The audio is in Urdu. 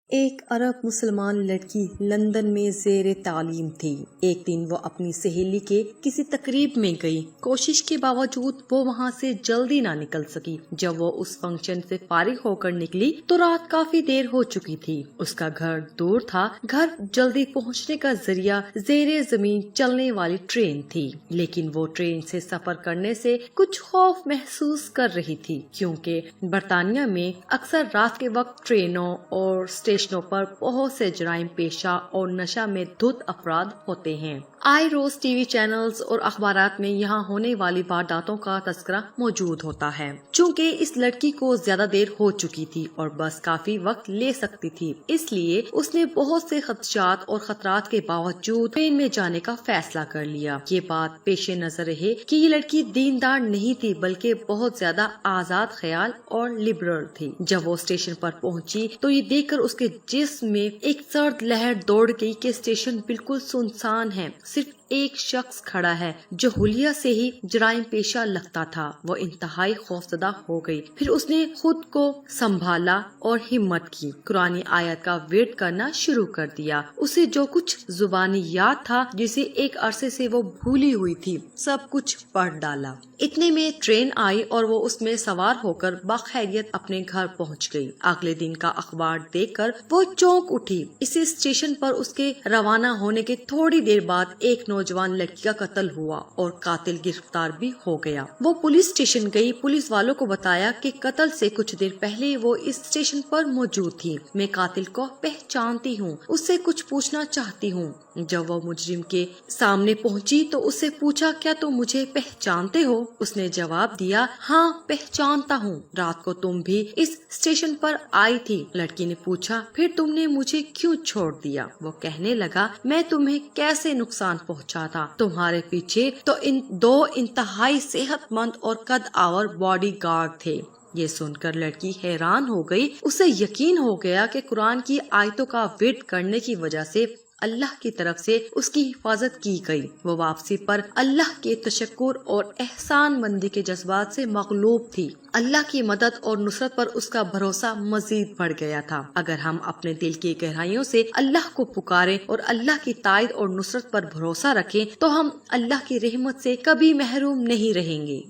ایک عرب مسلمان لڑکی لندن میں زیر تعلیم تھی۔ ایک دن وہ اپنی سہیلی کے کسی تقریب میں گئی۔ کوشش کے باوجود وہ وہاں سے جلدی نہ نکل سکی۔ جب وہ اس فنکشن سے فارغ ہو کر نکلی تو رات کافی دیر ہو چکی تھی۔ اس کا گھر دور تھا۔ گھر جلدی پہنچنے کا ذریعہ زیر زمین چلنے والی ٹرین تھی، لیکن وہ ٹرین سے سفر کرنے سے کچھ خوف محسوس کر رہی تھی، کیونکہ برطانیہ میں اکثر رات کے وقت ٹرینوں اور اسٹیشنوں پر بہت سے جرائم پیشہ اور نشہ میں دھت افراد ہوتے ہیں۔ آئے روز ٹی وی چینلز اور اخبارات میں یہاں ہونے والی وارداتوں کا تذکرہ موجود ہوتا ہے۔ چونکہ اس لڑکی کو زیادہ دیر ہو چکی تھی اور بس کافی وقت لے سکتی تھی، اس لیے اس نے بہت سے خدشات اور خطرات کے باوجود ٹرین میں جانے کا فیصلہ کر لیا۔ یہ بات پیش نظر رہے کہ یہ لڑکی دیندار نہیں تھی، بلکہ بہت زیادہ آزاد خیال اور لبرل تھی۔ جب وہ اسٹیشن پر پہنچی تو یہ دیکھ کر اس کے جسم میں ایک سرد لہر دوڑ گئی کہ اسٹیشن بالکل سنسان ہے، صرف ایک شخص کھڑا ہے جو حلیہ سے ہی جرائم پیشہ لگتا تھا۔ وہ انتہائی خوفزدہ ہو گئی۔ پھر اس نے خود کو سنبھالا اور ہمت کی، قرآن آیت کا ورد کرنا شروع کر دیا۔ اسے جو کچھ زبانی یاد تھا، جسے ایک عرصے سے وہ بھولی ہوئی تھی، سب کچھ پڑھ ڈالا۔ اتنے میں ٹرین آئی اور وہ اس میں سوار ہو کر بخیریت اپنے گھر پہنچ گئی۔ اگلے دن کا اخبار دیکھ کر وہ چونک اٹھی۔ اسی اسٹیشن پر اس کے روانہ ہونے کے تھوڑی دیر بعد ایک نوجوان لڑکی کا قتل ہوا اور قاتل گرفتار بھی ہو گیا۔ وہ پولیس اسٹیشن گئی۔ پولیس والوں کو بتایا کہ قتل سے کچھ دیر پہلے وہ اس اسٹیشن پر موجود تھی۔ میں قاتل کو پہچانتی ہوں، اس سے کچھ پوچھنا چاہتی ہوں۔ جب وہ مجرم کے سامنے پہنچی تو اس سے پوچھا، کیا تم مجھے پہچانتے ہو؟ اس نے جواب دیا، ہاں پہچانتا ہوں، رات کو تم بھی اس اسٹیشن پر آئی تھی۔ لڑکی نے پوچھا، پھر تم نے مجھے کیوں چھوڑ دیا؟ وہ کہنے لگا، میں تمہیں کیسے نقصان پہنچا تھا؟ تمہارے پیچھے تو دو انتہائی صحت مند اور قد آور باڈی گارڈ تھے۔ یہ سن کر لڑکی حیران ہو گئی۔ اسے یقین ہو گیا کہ قرآن کی آیتوں کا ورد کرنے کی وجہ سے اللہ کی طرف سے اس کی حفاظت کی گئی۔ وہ واپسی پر اللہ کے تشکر اور احسان مندی کے جذبات سے مغلوب تھی۔ اللہ کی مدد اور نصرت پر اس کا بھروسہ مزید بڑھ گیا تھا۔ اگر ہم اپنے دل کی گہرائیوں سے اللہ کو پکاریں اور اللہ کی تائید اور نصرت پر بھروسہ رکھیں تو ہم اللہ کی رحمت سے کبھی محروم نہیں رہیں گے۔